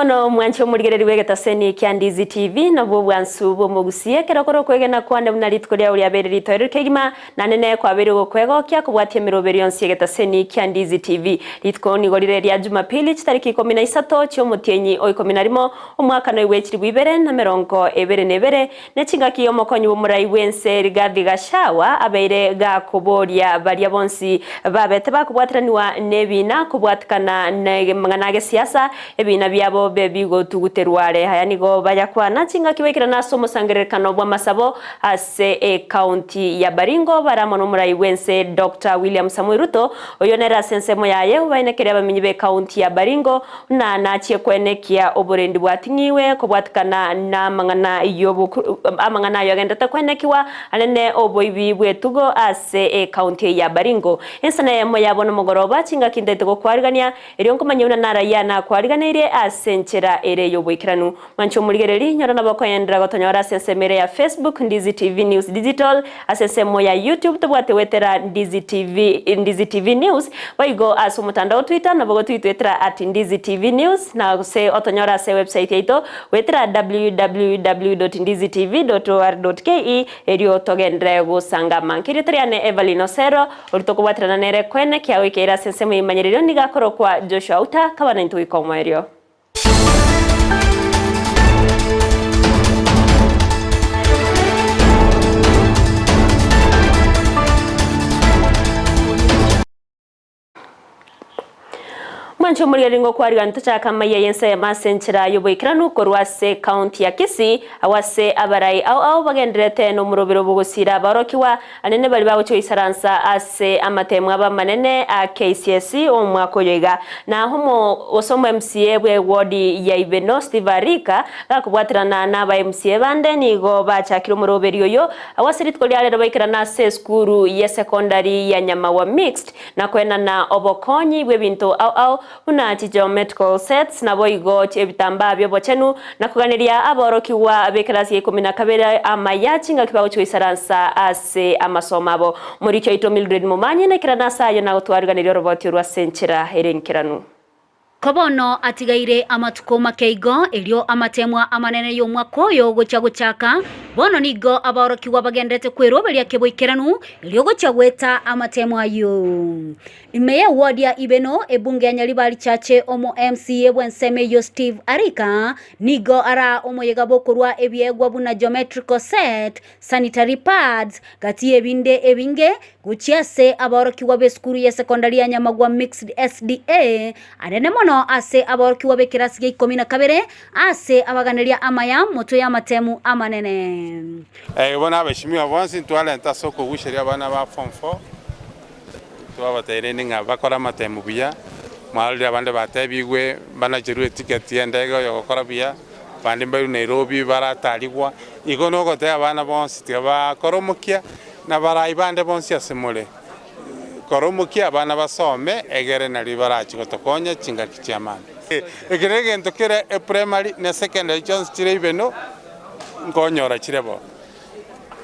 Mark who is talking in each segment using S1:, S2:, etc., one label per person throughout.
S1: Mono mwancho murigereri wegetaseni kia Ndizi TV na bwo bwansu bwo mugusie kerakoro kwegena kwande munaritukoria uri abereri toero kegima na nene kwa beri gokwego kya kubwatia miroberi onsi yegetaseni kia Ndizi TV ritkoni gorire ria Jumapili tariki 13 cyo mutienyi o 11 umwaka no wechiri bibere na merongo ebere nebere ne chingaki omokonyi bo murai wense rigathi gashawa abeire ga kuboria baria bonsi babete bakubwatiraniwa nebina kubwatikana ne mangana siasa ebina byabo bebigo tuguterware haya nigo baya kwana chinga kiwekira naso musangerekano bwa masabo ase county ya Baringo baramono murai wense Dr. William Samuel Ruto oyonera sensemo yaye ubainekere abamenyibe county ya Baringo na nachie kwenekia oborendi bwatingiwe kubwatikana na mangana yobu amangana yagenda kwenekiwa anene oboibi bwetugo ase county ya Baringo Ensa na Eyemo yabono mogoroba chinga kindete go kwarigania erionko manyuna narayana kwariganire asenchera ere yobwikiranu mancho murigereri nyora nabakoyendra gotonyora sensemere ya Facebook Ndizi TV News Digital asesemo ya YouTube tubwate wetera Ndizi TV News waigo asu mutandao Twitter nabogo twitwetera @Ndizi TV News na se otonyora se website yeto wetera www.ndizitv.or.ke erio togendre gusanga mankiritriane Everline Osero urutokubwatirana nere kwene kya wikera sensemo imanyerero nigakoro kwa Joshua Auta kabana intuikomwerio Mancho muriringo kwariga ntachaka Amayia Ensa ya masenchira yoboikiranu korwase county ya Kisii awase abarai au bagenderete no murobero bugusira barokiwa anene bali bawo cyo isaransa ase amatemwa abamanene a KCSE omwako yoiga na homo osomo MCA bwe wodi ya Eyemo Stivarika gakubwatirana na ba MCA bande nigo bachakira murobero yo awasiritko lyale baikirana se skuru ya secondary ya Nyamawa mixed na kwena na obokonyi bwe bintu au una geometrical sets na boigo ebitamba byo bochenu na kuganiria aborokiwa bekerasi 12 Amayia chinga kibago cyo isaransa ase amasomabo muri cyo ito Mildred Mumanye na kiranasa yo na gutwariganira roboti rwa senchira herenkiranu
S2: Kobono atigaire amatuko makeigo elio amatemwa amanene yo mwako yo gochaka bono nigo aborokiwa bagendete kweroberia keboikeranu elio gochagweta amatemwa yo Imeya ward ya Ibeno ebunge ya Nyaribari chache omo MCA bwenseme yo Steve Arika nigo ara omo yegabokorwa ebiegwa buna geometrical set sanitary pads gati ebinge guchiase aborokiwa beskuru ya secondary ya Nyamagwa mixed SDA anene mono ase aborokiwa bekirasi ge 12 ase abaganiria Amayia moto ya matemu amanene
S3: bona abashimiwa bonsi twalenta soko gushiria abana ba form 4 twabatereni nga bakora matemu bya mwalira abande batebigwe banajerwe ticket yendego yo gukora bya bandi mbaru Nairobi baratarigwa igo no gote abana bonsi tiba koromukia na barayi bande bonsi asemole koromukia abana basome egere na libarachi gotokonya chinga kichiamana egerege ntokere primary na secondary chance chirebeno ngonyora chirebo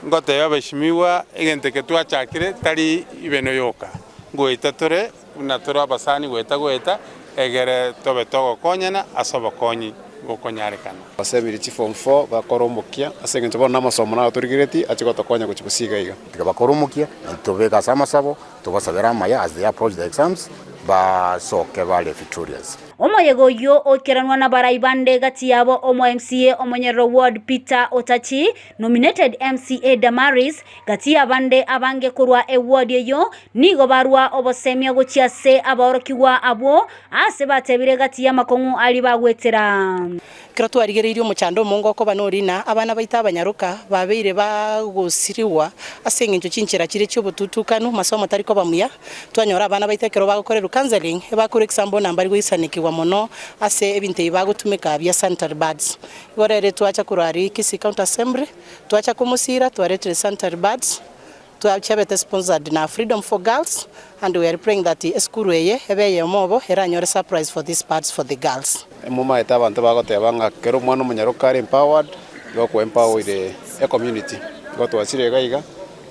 S3: ngote yabashimiwa egenteke twachakire tari ibeno yoka goitatore unatora basani gweta egere tobe togo konyana asoba konyi gokonyarekana
S4: basebiri chi form 4 bakoromukia asenge tobona amasomo na autorigireti achikoto konya kuchibusiga iga
S5: bakoromukia tobeka samasabo tobasabera Amayia as they approach the exams ba soke bale victorious
S2: Omoyego yo okeranwa na baraibande gati yabo omo MCA omonyero ward Peter Otachi nominated MCA Damaris gati abande abange kurwa ward yo nigo barwa obosemya gochiase aborokiwa abo ase batebire gati ya makongu ali bagwetera
S6: Kiratu arigereirio muchando mongo ko banorina abana baita abanyaruka babeire bagusiriwa asengenjo chinchira chire cyo bututukano masomo tariko bamuya twanyora abana baitekero bagukorera counseling bakore example nambari goisanikiwa mono ase ebinte ibagutumika bya sanitary pads gorere twacha kurari Kisii County Assembly twacha kumusira twarete sanitary pads twachabete sponsored na Freedom for Girls and we are praying that eskuru ebe mobo eranyore surprise for these pads for the girls
S4: muma eta abantu bagotebanga kero mwana munyarukari empowered go ku empower the community go twasire gaiga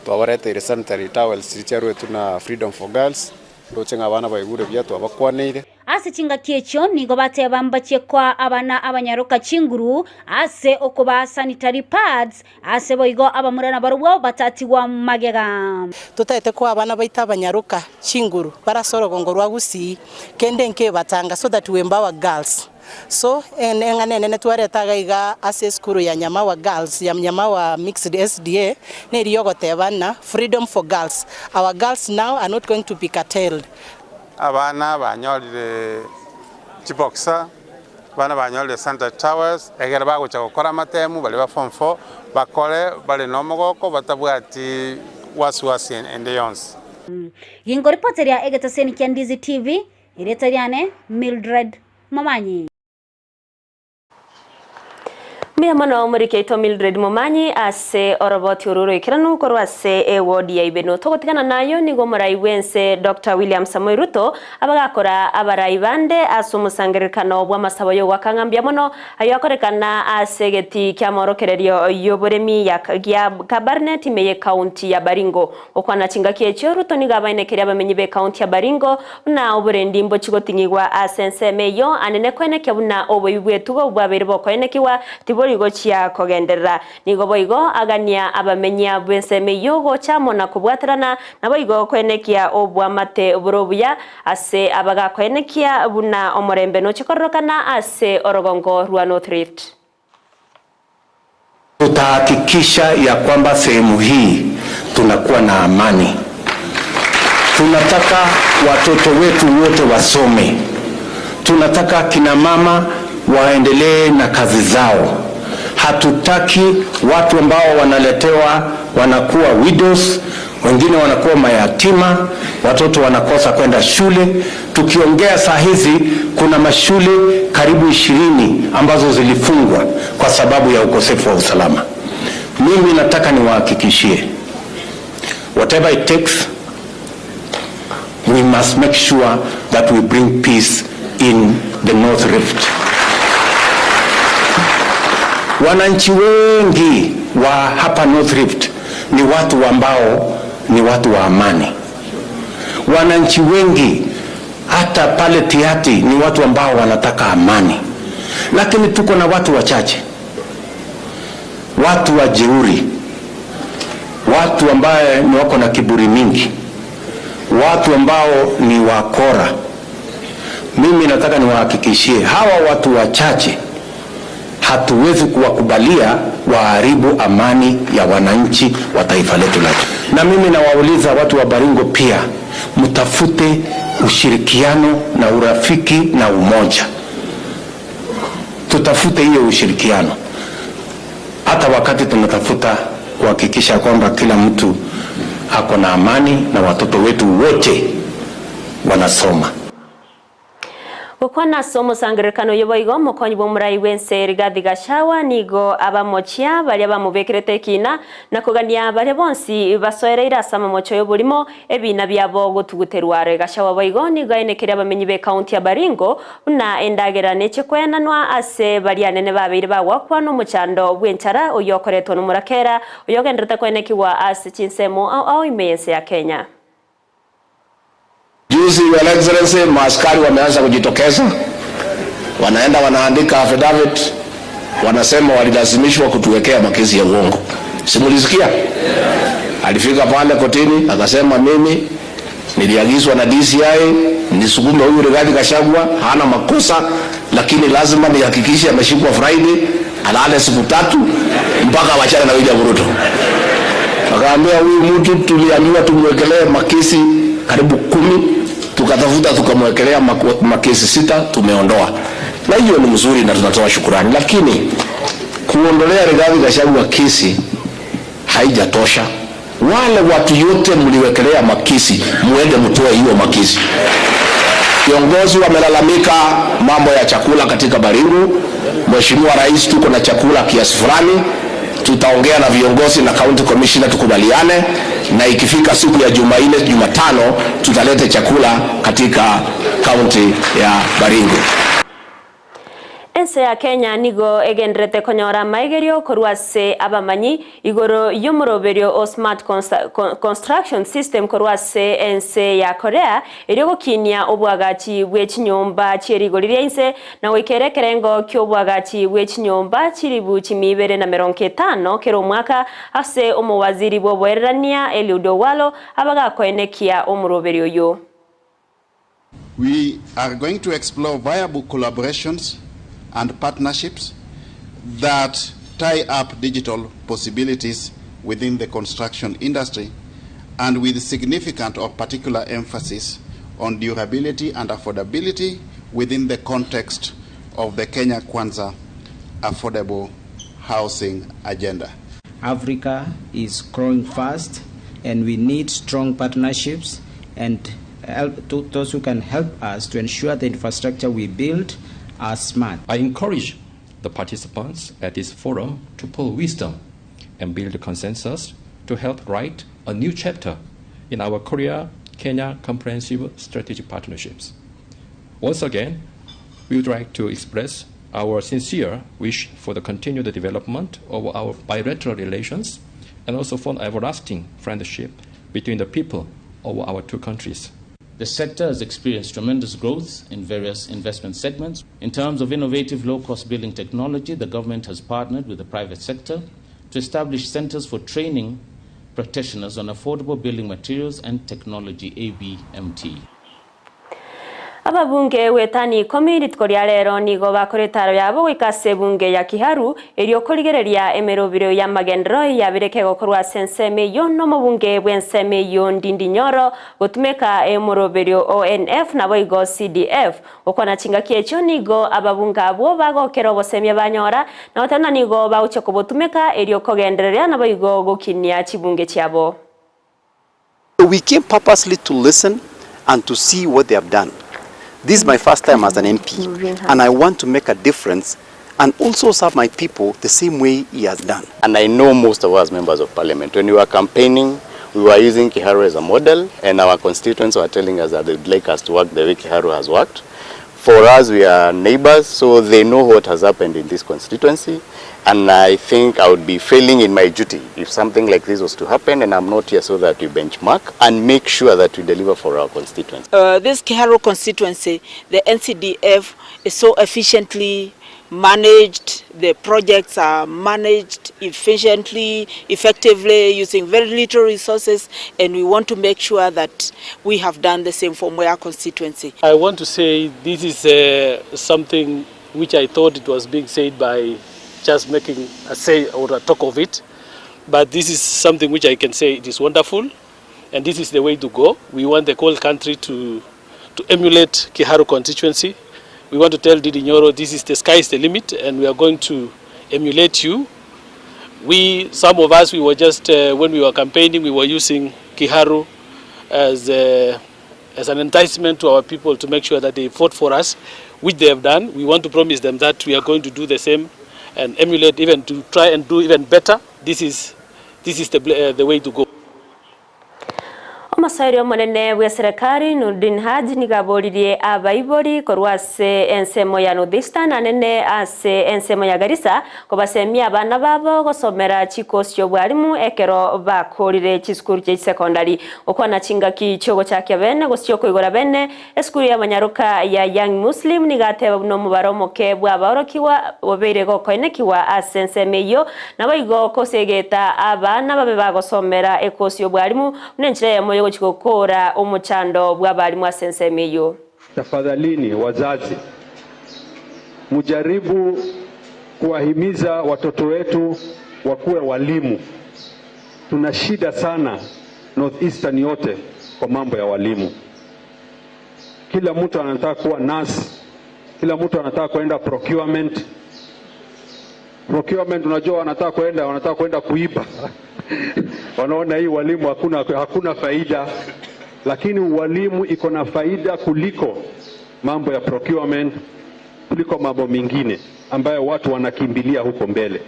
S4: twabarete sanitary towels richaru tuna Freedom for Girls dochenga abana baigure bya twabakwanire
S2: ase chingaki echo nigo bateba mbache kwa abana abanyaroka chinguru ase okoba sanitary pads ase boigo abamurana barubwo batatiwa magega
S6: tutaete kwa abana baita abanyaroka chinguru barasorogongo rwa Gusii kende nke batanga so that we empower girls. So nene twaretaga iga ase skuru ya Nyama girls ya Nyama wa mixed SDA ne riyogoteba na freedom for girls. Our girls now are not going to be curtailed.
S3: Abana banyolire chiboxa bana banyolire Santa Towers egera bagocha gukora matemu bali ba form 4 bakore bali nomogoko batabwati wasiwasi ende yonse.
S2: Yingo reporter ya Kisii and Ndizi TV iretariane Mildred Momanyi.
S1: Mia mano murikeito Mildred Momanyi ase oroboti ururo ikiranu korwa se ward ya Ibeno togotikana nayo nigo muraiwense Dr. William Samoei Ruto abagakora abaraibande asumusangiririkano bwa masabo yo wakangambya mono ayo akorekana asegeti kya morokererio yoboremi ya Cabernet meye county ya Baringo okwana chingaki echo Ruto nigabainekeri abamenyi be county ya Baringo na oburendi mbo chigotingirwa asense meyo anene kweneke buna oboyibwetugo bwabere bokoenekiwa tibori gochia kogenderera nigo boigo agania abamenya bwenseme yogo chamo na kubwaterana na boigo kwenekia obwamate burobuya ase abaga kwenekia buna omorembe no chikorokana ase orogongo rwa North Rift.
S7: Tutahakikisha ya kwamba sehemu hii tunakuwa na amani. Tunataka watoto wetu wote wasome. Tunataka kina mama waendelee na kazi zao. Hatutaki watu ambao wanaletewa wanakuwa widows, wengine wanakuwa mayatima, watoto wanakosa kwenda shule. Tukiongea saa hizi kuna mashule karibu 20 ambazo zilifungwa kwa sababu ya ukosefu wa usalama. Mimi nataka niwahakikishie, whatever it takes, we must make sure that we bring peace in the North Rift. Wananchi wengi wa hapa North Rift ni watu ambao ni watu wa amani. Wananchi wengi hata pale Tiati ni watu ambao wanataka amani. Lakini tuko na watu wachache, watu wajeuri, watu ambao ni wako na kiburi mingi, watu ambao ni wakora. Mimi nataka niwahakikishie hawa watu wachache hatuwezi kuwakubalia waharibu amani ya wananchi wa taifa letu. Na mimi nawauliza watu wa Baringo pia, mtafute ushirikiano na urafiki na umoja. Tutafute hiyo ushirikiano. Hata wakati tunatafuta kuhakikisha kwamba kila mtu ako na amani na watoto wetu wote wanasoma.
S1: Gukwana somo sangirekano yoboigo mukonyi bomurai wense Rigathi Gachagua nigo abamochia bali abamubekirete kina na kugania bale bonsi basoereira asama mocho yoburimo ebina byabo gutuguterware Gachagua boigo nigo enekere abamenyi be county ya Baringo na endagera neche kwenanwa ase bali anene babiri bagwa no muchando bwenchara uyokoretwa no murakera uyogenderete kwenekiwa ase chinsemo au imense ya Kenya.
S8: Juzi Your Excellency, maaskari wameanza kujitokeza, wanaenda wanaandika affidavit, wanasema walilazimishwa kutuwekea makesi ya uongo. Simulisikia? Alifika pale kotini akasema mimi niliagizwa na DCI nisukume huyu Rigathi Gachagua, hana makosa, lakini lazima nihakikishe ameshikwa Friday, alale siku 3 mpaka wachana na William Ruto. Akaambia huyu mtu tuliambiwa tumwekelee makesi karibu 10, tukatafuta tukamwekelea makesi 6, tumeondoa. Na hiyo ni mzuri na tunatoa shukrani, lakini kuondolea Rigathi Gachagua kesi haijatosha. Wale watu yote mliwekelea makesi, muende mtoe hiyo makesi. Viongozi wamelalamika mambo ya chakula katika Baringo. Mheshimiwa Rais, tuko na chakula kiasi fulani. Tutaongea na viongozi na county commissioner tukubaliane, na ikifika siku ya Jumanne, Jumatano tutalete chakula katika county ya Baringo.
S1: Ensa ya Kenya nigo egendrete konyora maigerio korwase abamanyi igoro yumuroberio o smart construction system korwase ense ya Korea eryo kinia obwagachi bwechinyomba chierigoriria inse na wikerekerengo kyobwagachi bwechinyomba chiribu chimibere na 50 kero mwaka ase omowaziri bwobwerania Eliudo Walo abagakoenekia omuroberio yo.
S9: We are going to explore viable collaborations and partnerships that tie up digital possibilities within the construction industry, and with significant or particular emphasis on durability and affordability within the context of the Kenya Kwanza affordable housing agenda.
S10: Africa is growing fast, and we need strong partnerships and those who can help us to ensure the infrastructure we build are smart.
S11: I encourage the participants at this forum to pull wisdom and build a consensus to help write a new chapter in our Korea-Kenya comprehensive strategic partnerships. Once again, we would like to express our sincere wish for the continued development of our bilateral relations and also for an everlasting friendship between the people of our two countries.
S12: The sector has experienced tremendous growth in various investment segments. In terms of innovative low-cost building technology, the government has partnered with the private sector to establish centers for training practitioners on affordable building materials and technology, ABMT.
S1: Ababunge wetani community koria rero nigo bakoretaro yabo gwikase bunge ya Kiharu erio korigereria emerobiro ya magendro ya bireke gokorwa senseme yo no mubunge bwenseme yo Ndindinyoro gutumeka emoroberio ONF na boigo CDF okwana chingaki echo nigo ababunga abo bagokero bosemye banyora na otana nigo bauche kubotumeka erio kogendereria na boigo gokinia chibunge chiabo.
S13: We came purposely to listen and to see what they have done. This is my first time as an MP, and I want to make a difference and also serve my people the same way he has done.
S14: And I know most of us members of parliament, when we were campaigning, we were using Kiharu as a model, and our constituents were telling us that they'd like us to work the way Kiharu has worked. For us, we are neighbors, so they know what has happened in this constituency. And I think I would be failing in my duty if something like this was to happen, and I'm not here so that we benchmark and make sure that we deliver for our constituents.
S15: This Kiharu constituency, the NCDF is so efficiently managed, the projects are managed efficiently, effectively, using very little resources, and we want to make sure that we have done the same for Moya constituency.
S16: I want to say this is something which I thought it was being said by just making a say or a talk of it, but this is something which I can say it is wonderful, and this is the way to go. We want the whole country to emulate Kiharu constituency. We want to tell Ndindinyoro this is the sky is the limit, and we are going to emulate you. Some of us, we were just when we were campaigning, we were using Kiharu as an enticement to our people to make sure that they vote for us, which they have done. We want to promise them that we are going to do the same and emulate, even to try and do even better. This is the way to go.
S1: Omasairio monene bwa serikali Nurdin Haji nigaboririe abaibori korwase ensemo ya Northeastern anene ase ensemo ya Garissa kobasemia abana babo gosomera chikosyo bwarimu ekero bakorire chisukuru cha secondary okwana chingaki chogo chake bene gosyo koigora bene eskuru ya manyaruka ya Young Muslim nigateba no mubaromoke bwa barokiwa obeire gokoinekiwa ase ensemeyo naboigo kosegeta abana babe bagosomera ekosyo bwarimu nenchire ya chikokora omuchando bw'abalimu asensemeyo.
S17: Tafadhalini wazazi, mujaribu kuwahimiza watoto wetu wakuwe walimu. Tuna shida sana Northeastern yote kwa mambo ya walimu. Kila mtu anataka kuwa nurse, kila mtu anataka kwenda procurement. Procurement unajua wanataka kwenda kuiba. Wanaona hii walimu hakuna faida, lakini walimu iko na faida kuliko mambo ya procurement, kuliko mambo mengine ambayo watu wanakimbilia huko mbele.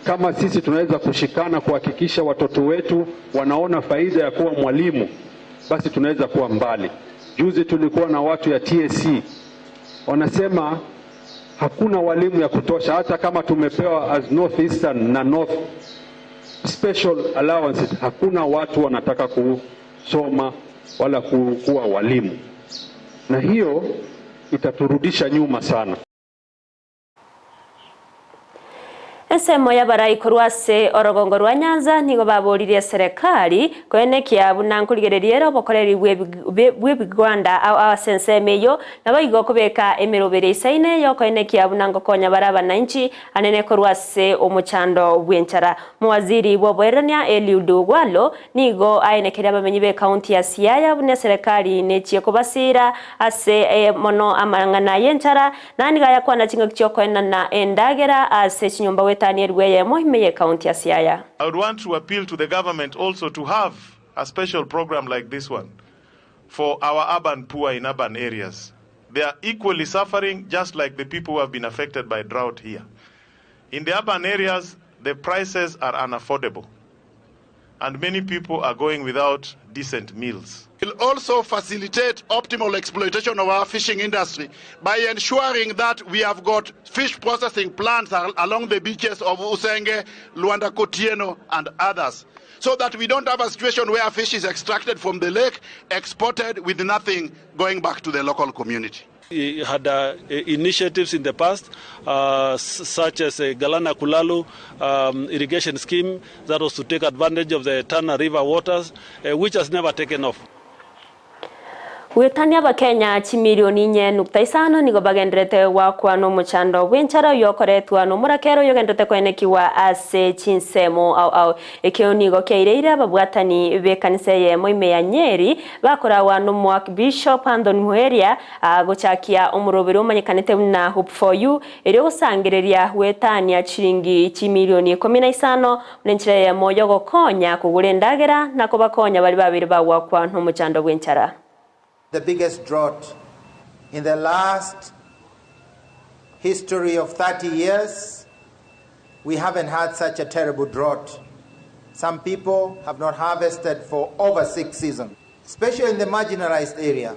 S17: Kama sisi tunaweza kushikana kuhakikisha watoto wetu wanaona faida ya kuwa mwalimu, basi tunaweza kuwa mbali. Juzi tulikuwa na watu ya TSC wanasema Hakuna walimu ya kutosha, hata kama tumepewa as northeastern na north special allowances, hakuna watu wanataka kusoma wala kuwa walimu, na hiyo itaturudisha nyuma sana.
S1: Ensemo y'abarai korwase orogongo rwa Nyanza nigo baburirie serikali kwenekia bunankurigereriera obokoreri bwebigwanda asensemeyo nabaigo kubeka emirobere isaine yo kwenekia bunango konya baraba nanchi anene korwase omuchando bwenchara muwaziri bwoberania Eliudu Gwalo nigo ayenekeria bamenyi be county ya Siaya bune serikali nechie kubasira ase mono amangana yenchara nani gaya kwana chinga kichokwana na endagera ase chinyumba Eyemo county ya Siaya.
S18: I would want to appeal to the government also to have a special program like this one for our urban poor in urban areas. They are equally suffering just like the people who have been affected by drought here. In the urban areas, the prices are unaffordable and many people are going without decent meals.
S9: We'll also facilitate optimal exploitation of our fishing industry by ensuring that we have got fish processing plants along the beaches of Usenge, Luanda Kotieno and others, so that we don't have a situation where fish is extracted from the lake, exported with nothing going back to the local community.
S16: We had initiatives in the past, such as a Galana Kulalu irrigation scheme that was to take advantage of the Tana River waters, which has never taken off.
S1: Wetania Bakenya chimilioni 4.5 nigo bagendrete wakwa no muchando bwenchara yokoretwa no murakero yogendrete kwenekiwa ase chinsemo au ekionigo keireira babwatani bekanise Eyemo ya Nyeri bakorawa no mwak Bishop Andon Muheria gochakia omurobero umanyekanete na Hope for You eri gusangireria wetania chiringi chimilioni 15 nenchire Eyemo yogokonya kugura endagera na kubakonya bali babiri bawakwa no muchando bwenchara.
S19: The biggest drought in the last history of 30 years. We haven't had such a terrible drought. Some people have not harvested for over 6 seasons, especially in the marginalized area,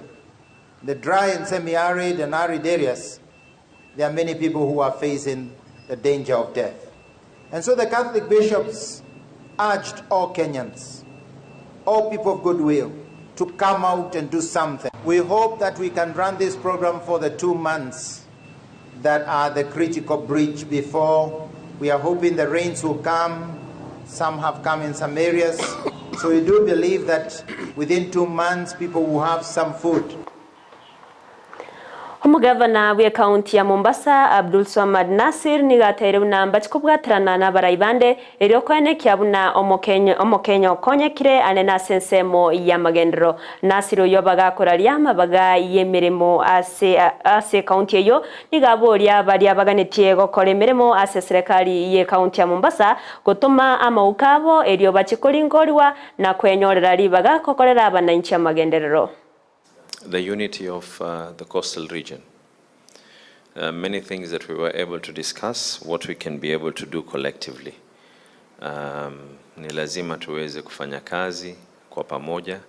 S19: the dry and semi-arid and arid areas. There are many people who are facing the danger of death. And so the Catholic bishops urged all Kenyans, all people of goodwill, to come out and do something. We hope that we can run this program for the 2 months that are the critical breach before. We are hoping the rains will come. Some have come in some areas. So we do believe that within 2 months people will have some food.
S1: Umugavana we county ya Mombasa Abdul Swamad Nasir nigatere namba chikubwatirana na baraibande eryo kwene kyabuna omokenya konyekire anena sensemo ya magendero Nasiro yobaga koralyama baga yemeremo ase county yo nigaboria bali abaganetiye gokora emeremo ase serikali ye county ya Mombasa gotuma amaukabo eryo bachikolingoriwa na kwenyorera libaga kokorera abananchi ya magenderero.
S20: The unity of the coastal region. Many things that we were able to discuss, what we can be able to do collectively. Ni lazima tuweze kufanya kazi kwa pamoja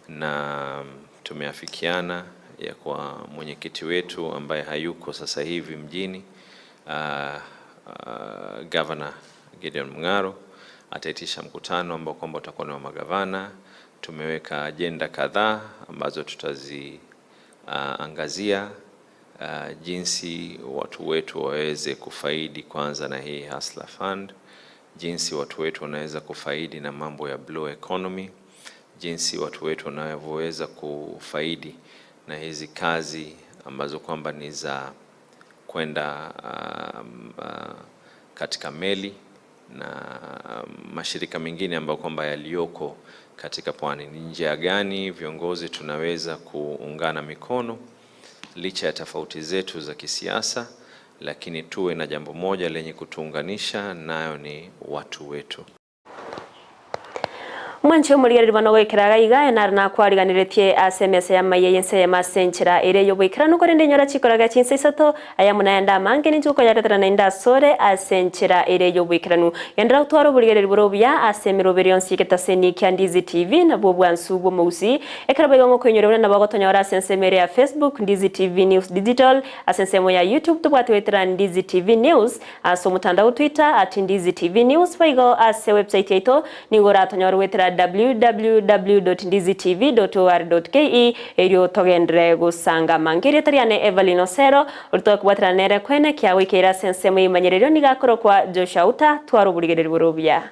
S20: na tumeafikiana ya kwa mwenyekiti wetu ambaye hayuko sasa hivi mjini, Governor Gideon Mung'aro ataitisha mkutano ambao kwamba utakuwa na magavana. Tumeweka agenda kadhaa ambazo tutaziangazia jinsi watu wetu waweze kufaidi kwanza na hii Hustler Fund, jinsi watu wetu wanaweza kufaidi na mambo ya blue economy, jinsi watu wetu wanaweza kufaidi na hizi kazi ambazo kwamba ni za kwenda katika meli na mashirika mengine ambayo kwamba yalioko katika pwani. Ni njia gani viongozi tunaweza kuungana mikono licha ya tofauti zetu za kisiasa, lakini tuwe na jambo moja lenye kutuunganisha, nayo ni watu wetu.
S1: Mwanche umurigereri bano gwikiraga iga na kwariganiretie SMS ya maye Ensa ya masenchera ire yo gwikira nuko rende nyora chikoraga chinse isato aya munayanda mange ninjuko yaratara na inda sore asenchera ire yo gwikiranu yandra utwaro burigereri burobya asemero berionsi ketaseni kya Ndizi TV na bobwansu bo musi ekaraba ngo kwenyora na bagotonya ora sensemere ya Facebook Ndizi TV News Digital asensemo ya YouTube tubwatwetera Ndizi TV News aso mutandao Twitter @Ndizi TV News faigo ase website yeto ningora tonyora wetera www.ndizitv.or.ke eryo togendre gusanga mangire tariane Everline Osero urto kubatranere kwene kya wikira sensemo imanyerero nigakoro kwa Auta twaro burigereri burobya.